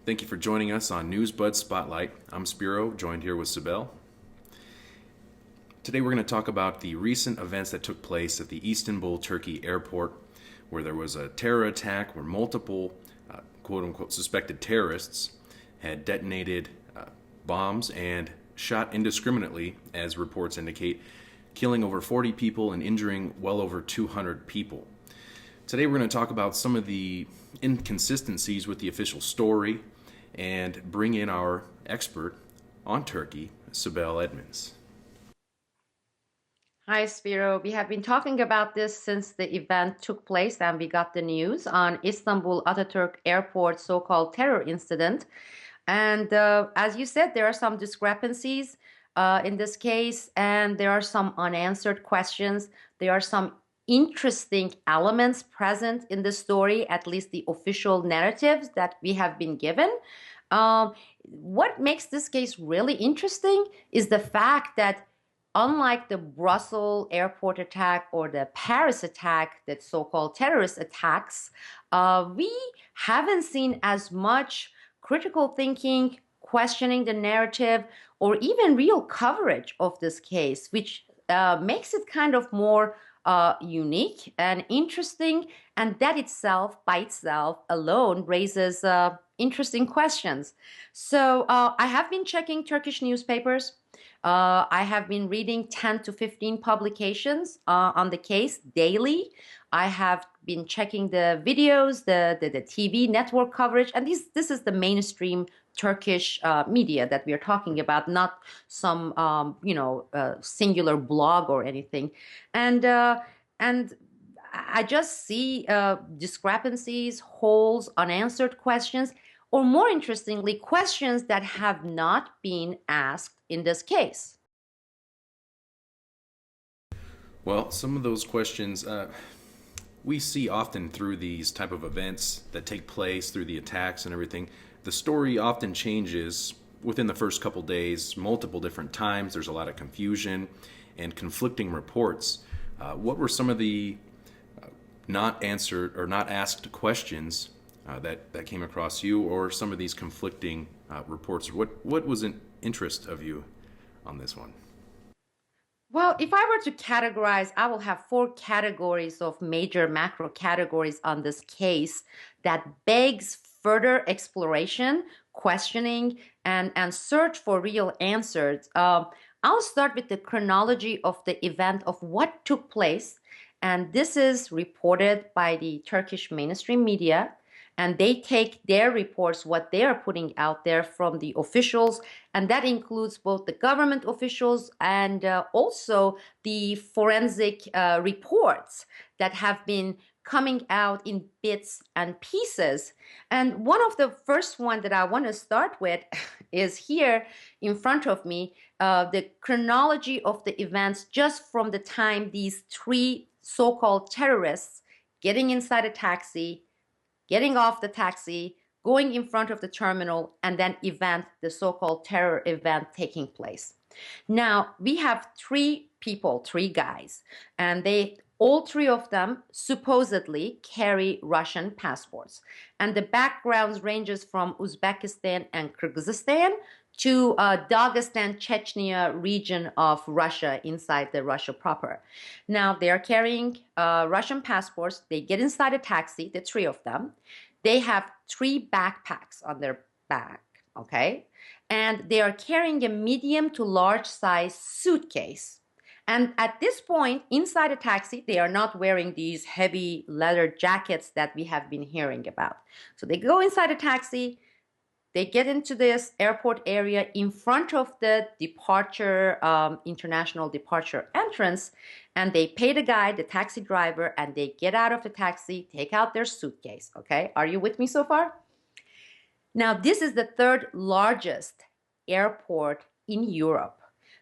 Thank you for joining us on Newsbud Spotlight. I'm Spiro, joined here with Sibel. Today we're going to talk about the recent events that took place at the Istanbul, Turkey airport, where there was a terror attack where multiple quote-unquote suspected terrorists had detonated bombs and shot indiscriminately, as reports indicate, killing over 40 people and injuring well over 200 people. Today we're going to talk about some of the inconsistencies with the official story and bring in our expert on Turkey, Sibel Edmonds. Hi, Spiro. We have been talking about this since the event took place and we got the news on Istanbul Atatürk Airport so-called terror incident. And as you said, there are some discrepancies in this case, and there are some unanswered questions. There are some interesting elements present in the story, at least the official narratives that we have been given. What makes this case really interesting is the fact that unlike the Brussels airport attack or the Paris attack, that so-called terrorist attacks, we haven't seen as much critical thinking, questioning the narrative, or even real coverage of this case, which makes it kind of more unique and interesting, and that itself, by itself alone, raises interesting questions. So I have been checking Turkish newspapers. I have been reading 10 to 15 publications on the case daily. I have been checking the videos, the TV network coverage, and this is the mainstream Turkish media that we are talking about, not some singular blog or anything, and I just see discrepancies, holes, unanswered questions, or more interestingly, questions that have not been asked in this case. Well, some of those questions we see often through these type of events that take place, through the attacks and everything. The story often changes within the first couple days, multiple different times. There's a lot of confusion and conflicting reports. What were some of the not answered or not asked questions that came across you, or some of these conflicting reports? What was an interest of you on this one? Well, if I were to categorize, I will have 4 categories of major macro categories on this case that begs further exploration, questioning, and search for real answers. I'll start with the chronology of the event of what took place, and this is reported by the Turkish mainstream media, and they take their reports, what they are putting out there, from the officials, and that includes both the government officials and also the forensic reports that have been coming out in bits and pieces. And one of the first one that I want to start with is here in front of me, the chronology of the events just from the time these 3 so-called terrorists getting inside a taxi, getting off the taxi, going in front of the terminal, and then the so-called terror event taking place. Now, we have 3 people, 3 guys, and all 3 of them supposedly carry Russian passports. And the backgrounds ranges from Uzbekistan and Kyrgyzstan to Dagestan, Chechnya region of Russia, inside the Russia proper. Now, they are carrying Russian passports. They get inside a taxi, the 3 of them. They have 3 backpacks on their back, okay? And they are carrying a medium to large size suitcase. And at this point, inside a taxi, they are not wearing these heavy leather jackets that we have been hearing about. So they go inside a taxi. They get into this airport area in front of the international departure entrance, and they pay the guy, the taxi driver, and they get out of the taxi, take out their suitcase, okay? Are you with me so far? Now, this is the 3rd largest airport in Europe.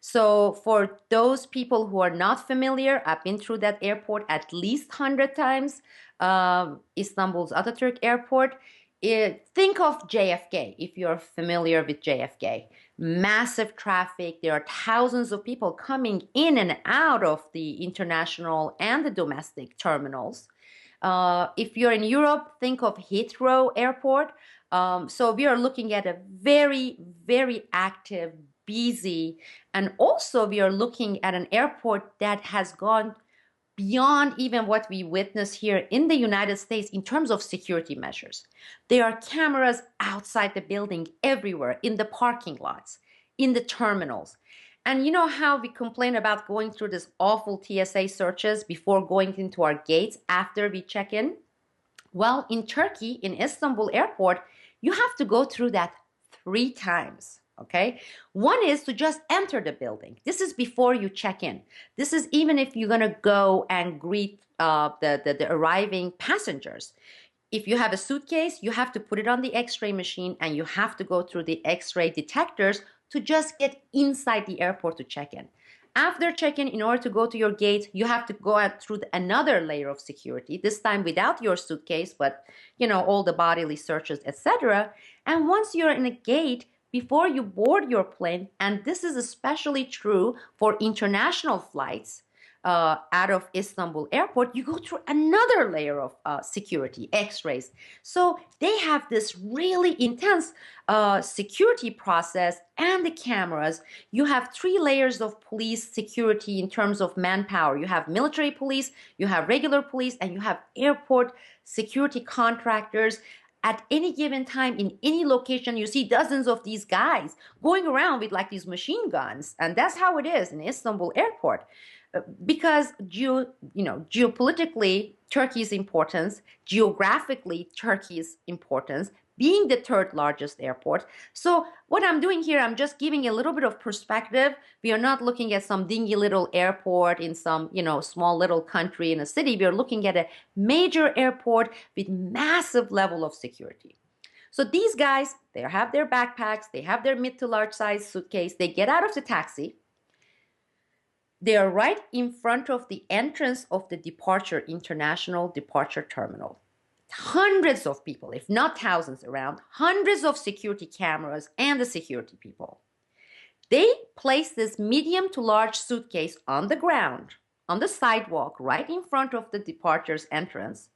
So for those people who are not familiar, I've been through that airport at least 100 times, Istanbul's Atatürk Airport. Think of JFK, if you're familiar with JFK. Massive traffic. There are thousands of people coming in and out of the international and the domestic terminals. If you're in Europe, think of Heathrow Airport. So we are looking at a very, very active, busy, and also we are looking at an airport that has gone beyond even what we witness here in the United States in terms of security measures. There are cameras outside the building everywhere, in the parking lots, in the terminals. And you know how we complain about going through this awful TSA searches before going into our gates after we check in? Well, in Turkey, in Istanbul Airport, you have to go through that 3 times. Okay. One is to just enter the building. This is before you check in. This is even if you're going to go and greet the arriving passengers. If you have a suitcase, you have to put it on the x-ray machine and you have to go through the x-ray detectors to just get inside the airport to check in. After check-in, in order to go to your gate, you have to go out through another layer of security, this time without your suitcase, but all the bodily searches, etc. And once you're in a gate, before you board your plane, and this is especially true for international flights out of Istanbul Airport, you go through another layer of security, x-rays. So they have this really intense security process and the cameras. You have 3 layers of police security in terms of manpower. You have military police, you have regular police, and you have airport security contractors. At any given time, in any location, you see dozens of these guys going around with like these machine guns. And that's how it is in Istanbul Airport. Because geopolitically, Turkey's importance, geographically, Turkey's importance, being the 3rd largest airport. So what I'm doing here, I'm just giving a little bit of perspective. We are not looking at some dingy little airport in some, small little country in a city. We are looking at a major airport with massive level of security. So these guys, they have their backpacks, they have their mid to large size suitcase, they get out of the taxi. They are right in front of the entrance of the international departure terminal. Hundreds of people, if not thousands around, hundreds of security cameras and the security people. They place this medium to large suitcase on the ground, on the sidewalk, right in front of the departure's entrance.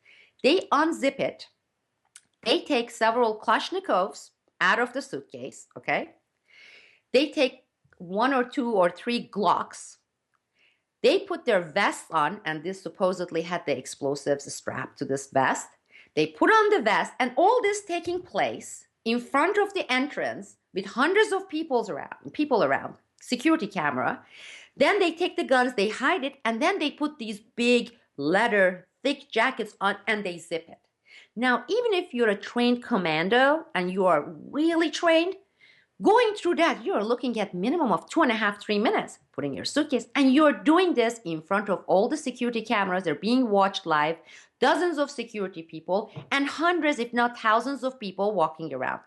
They unzip it. They take several Kalashnikovs out of the suitcase, okay? They take 1 or 2 or 3 Glocks. They put their vests on, and this supposedly had the explosives strapped to this vest. They put on the vest, and all this taking place in front of the entrance with hundreds of people around, security camera. Then they take the guns, they hide it, and then they put these big leather, thick jackets on, and they zip it. Now, even if you're a trained commando and you are really trained, going through that, you're looking at minimum of 2.5, 3 minutes, putting your suitcase, and you're doing this in front of all the security cameras. They're being watched live, dozens of security people, and hundreds, if not thousands of people walking around.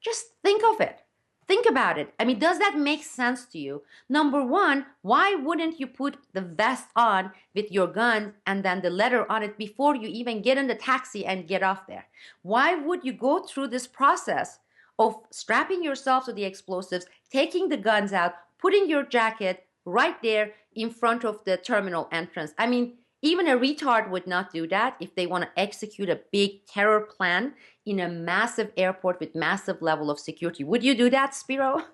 Just think of it. Think about it. I mean, does that make sense to you? Number one, why wouldn't you put the vest on with your gun and then the letter on it before you even get in the taxi and get off there? Why would you go through this process of strapping yourself to the explosives, taking the guns out, putting your jacket right there in front of the terminal entrance? I mean, even a retard would not do that if they want to execute a big terror plan in a massive airport with massive level of security. Would you do that, Spiro?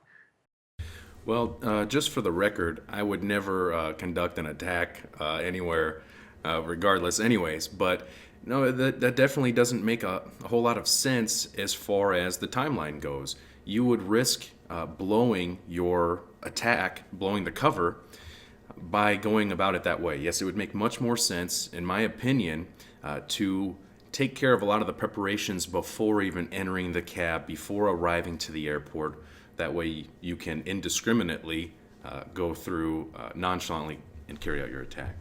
Well, just for the record, I would never conduct an attack anywhere, regardless anyways. But no, that definitely doesn't make a whole lot of sense as far as the timeline goes. You would risk blowing your attack, blowing the cover, by going about it that way. Yes, it would make much more sense, in my opinion, to take care of a lot of the preparations before even entering the cab, before arriving to the airport. That way you can indiscriminately go through nonchalantly and carry out your attack.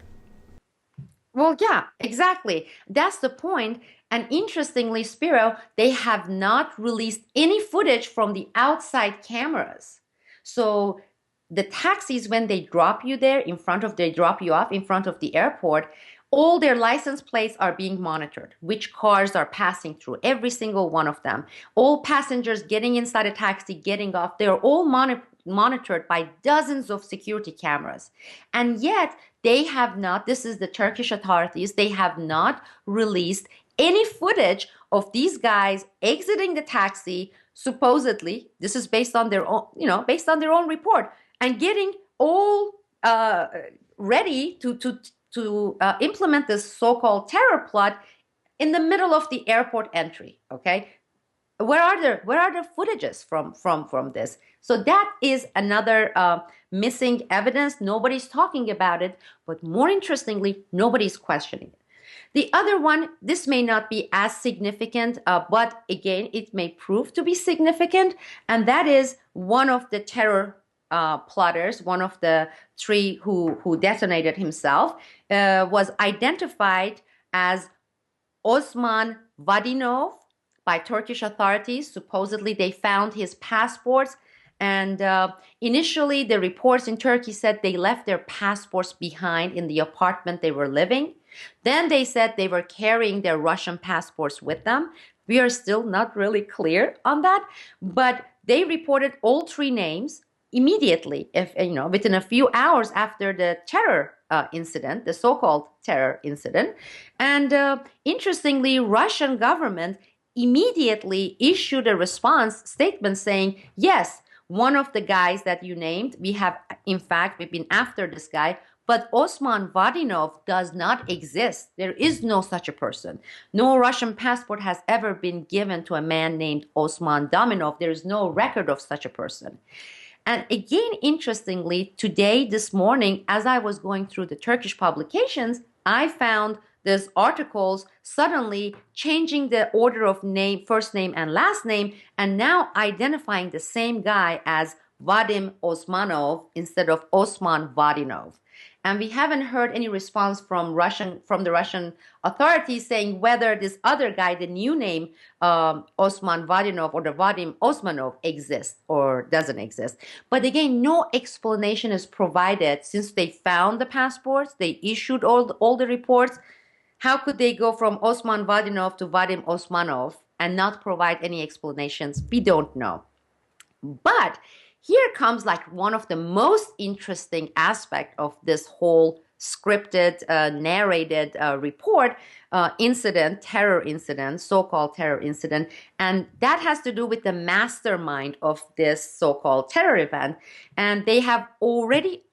Well, yeah, exactly. That's the point. And interestingly, Spiro, they have not released any footage from the outside cameras. So the taxis, when they drop you there they drop you off in front of the airport, all their license plates are being monitored. Which cars are passing through, every single one of them. All passengers getting inside a taxi, getting off, they're all monitored by dozens of security cameras. And yet they have not, this is the Turkish authorities, they have not released any footage of these guys exiting the taxi, supposedly, this is based on their own, based on their own report, and getting all ready to implement this so-called terror plot in the middle of the airport entry. Okay, where are the footages from this? So that is another missing evidence. Nobody's talking about it, but more interestingly, nobody's questioning it. The other one, this may not be as significant, but again, it may prove to be significant, and that is one of the terror plotters, one of the three who detonated himself, was identified as Osman Vadinov by Turkish authorities. Supposedly, they found his passports, and initially, the reports in Turkey said they left their passports behind in the apartment they were living. Then they said they were carrying their Russian passports with them. We are still not really clear on that, but they reported all three names immediately, within a few hours after the terror incident, the so-called terror incident. And interestingly, Russian government immediately issued a response statement saying, yes, one of the guys that you named, we've been after this guy, but Osman Vadinov does not exist. There is no such a person. No Russian passport has ever been given to a man named Osman Dominov. There is no record of such a person. And again, interestingly, this morning, as I was going through the Turkish publications, I found these articles suddenly changing the order of name, first name and last name, and now identifying the same guy as Vadim Osmanov instead of Osman Vadinov. And we haven't heard any response from the Russian authorities saying whether this other guy, the new name, Osman Vadinov or the Vadim Osmanov, exists or doesn't exist. But again, no explanation is provided since they found the passports, they issued all the reports. How could they go from Osman Vadinov to Vadim Osmanov and not provide any explanations? We don't know. But here comes like one of the most interesting aspects of this whole scripted, narrated report terror incident, so-called terror incident, and that has to do with the mastermind of this so-called terror event. And they have already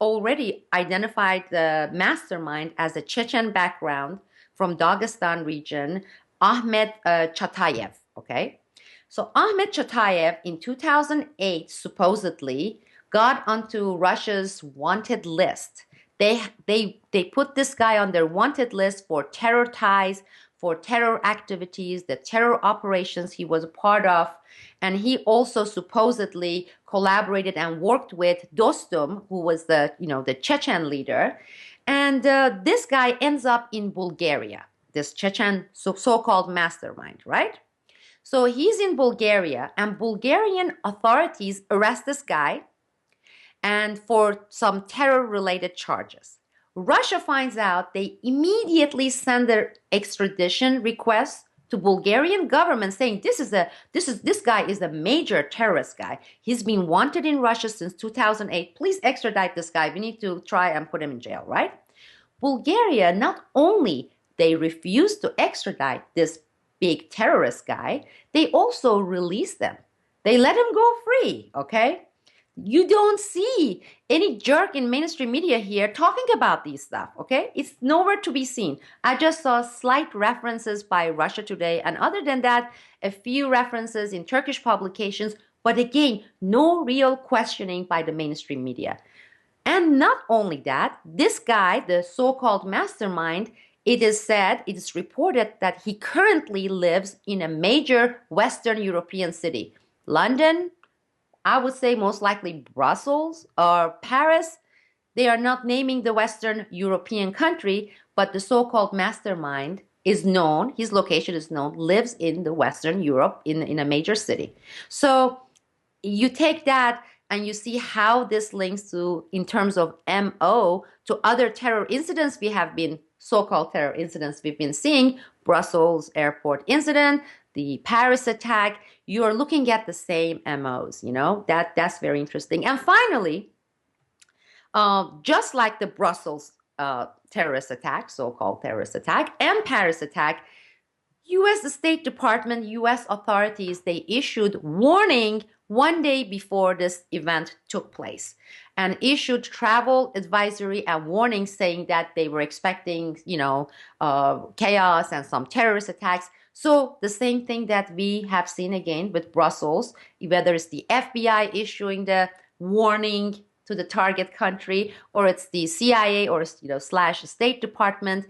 identified the mastermind as a Chechen background from Dagestan region, Ahmet Chatayev. Okay. So Ahmet Chatayev in 2008 supposedly got onto Russia's wanted list. They put this guy on their wanted list for terror ties, for terror activities, the terror operations he was a part of, and he also supposedly collaborated and worked with Dostum, who was the Chechen leader, and this guy ends up in Bulgaria, this Chechen so-called mastermind, right? So he's in Bulgaria, and Bulgarian authorities arrest this guy and for some terror-related charges. Russia finds out, they immediately send their extradition request to Bulgarian government saying this guy is a major terrorist guy. He's been wanted in Russia since 2008. Please extradite this guy. We need to try and put him in jail, right? Bulgaria, not only they refused to extradite this big terrorist guy, they also released them. They let him go free, okay? You don't see any jerk in mainstream media here talking about these stuff, okay? It's nowhere to be seen. I just saw slight references by Russia Today, and other than that, a few references in Turkish publications, but again, no real questioning by the mainstream media. And not only that, this guy, the so-called mastermind, it is reported that he currently lives in a major Western European city. London, I would say most likely Brussels or Paris. They are not naming the Western European country, but the so-called mastermind is known, his location is known, lives in the Western Europe in a major city. So you take that and you see how this links to, in terms of MO, to other terror incidents so-called terror incidents we've been seeing, Brussels airport incident, the Paris attack. You are looking at the same MOs, that's very interesting. And finally, just like the Brussels terrorist attack, so-called terrorist attack, and Paris attack, U.S. State Department, U.S. authorities, they issued warning one day before this event took place and issued travel advisory and warning saying that they were expecting, chaos and some terrorist attacks. So the same thing that we have seen again with Brussels, whether it's the FBI issuing the warning to the target country, or it's the CIA or slash State Department,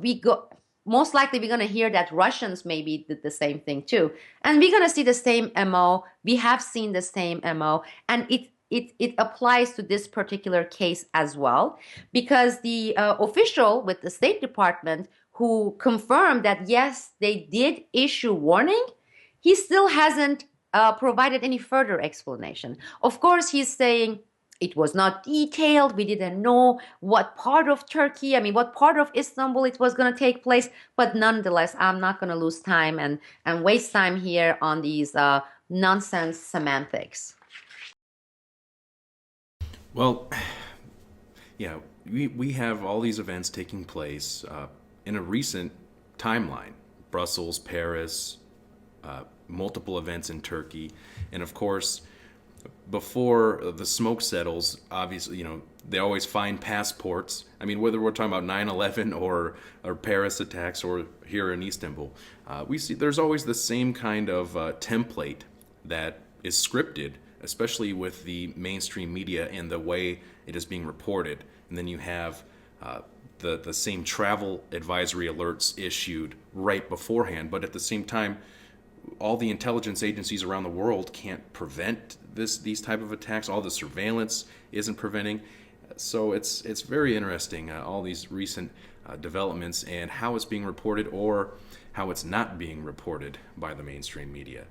we go most likely we're going to hear that Russians maybe did the same thing too. And we're going to see the same MO. We have seen the same MO. And it applies to this particular case as well, because the official with the State Department who confirmed that, yes, they did issue warning, he still hasn't provided any further explanation. Of course, he's saying, it was not detailed. We didn't know what part of Turkey, what part of Istanbul it was going to take place. But nonetheless, I'm not going to lose time and waste time here on these nonsense semantics. Well, yeah, we have all these events taking place in a recent timeline. Brussels, Paris, multiple events in Turkey, and of course, before the smoke settles, obviously, they always find passports. Whether we're talking about 9/11 or Paris attacks or here in Istanbul, we see there's always the same kind of template that is scripted, especially with the mainstream media and the way it is being reported. And then you have the same travel advisory alerts issued right beforehand, but at the same time, all the intelligence agencies around the world can't prevent these type of attacks. All the surveillance isn't preventing. So it's very interesting, all these recent developments and how it's being reported or how it's not being reported by the mainstream media.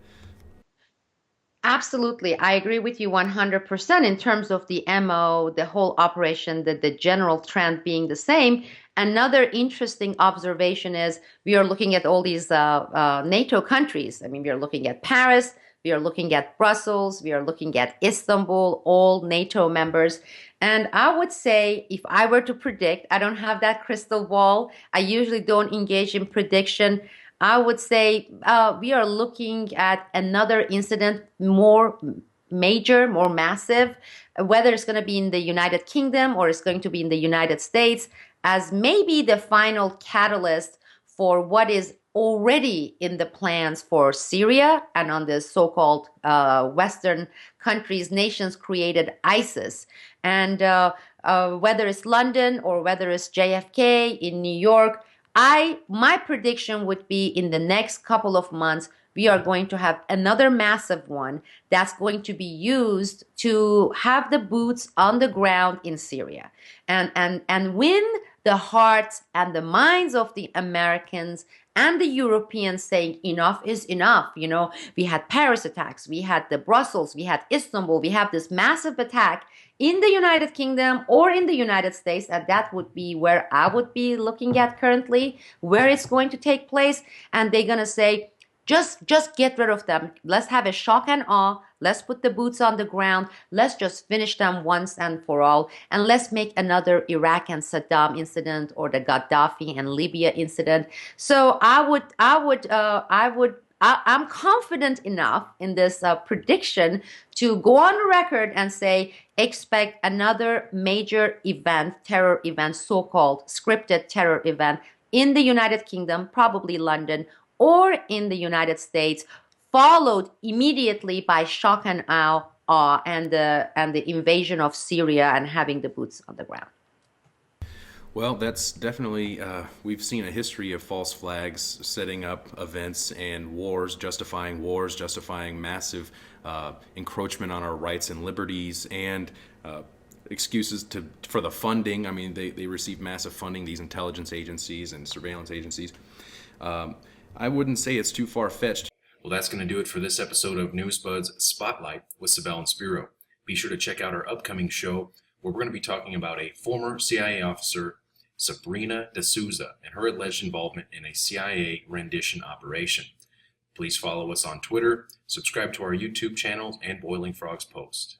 Absolutely. I agree with you 100% in terms of the MO, the whole operation, the general trend being the same. Another interesting observation is we are looking at all these NATO countries. We are looking at Paris, we are looking at Brussels, we are looking at Istanbul, all NATO members. And I would say, if I were to predict, I don't have that crystal ball. I usually don't engage in prediction. I would say we are looking at another incident, more major, more massive, whether it's going to be in the United Kingdom or it's going to be in the United States, as maybe the final catalyst for what is already in the plans for Syria and on the so-called Western countries, nations created ISIS. And whether it's London or whether it's JFK in New York, my prediction would be in the next couple of months, we are going to have another massive one that's going to be used to have the boots on the ground in Syria and win the hearts and the minds of the Americans and the Europeans, saying enough is enough. We had Paris attacks, we had the Brussels, we had Istanbul, we have this massive attack in the United Kingdom or in the United States, and that would be where I would be looking at currently, where it's going to take place. And they're going to say, just get rid of them. Let's have a shock and awe. Let's put the boots on the ground. Let's just finish them once and for all. And let's make another Iraq and Saddam incident or the Gaddafi and Libya incident. So I'm confident enough in this prediction to go on record and say, expect another major event, terror event, so-called scripted terror event in the United Kingdom, probably London, or in the United States, followed immediately by shock and awe and the invasion of Syria and having the boots on the ground. Well, that's definitely, we've seen a history of false flags setting up events and wars, justifying massive encroachment on our rights and liberties, and excuses for the funding. They receive massive funding, these intelligence agencies and surveillance agencies. I wouldn't say it's too far-fetched. Well, that's going to do it for this episode of Newsbud's Spotlight with Sibel Spiro. Be sure to check out our upcoming show, where we're going to be talking about a former CIA officer, Sabrina D'Souza, and her alleged involvement in a CIA rendition operation. Please follow us on Twitter, subscribe to our YouTube channel, and Boiling Frogs Post.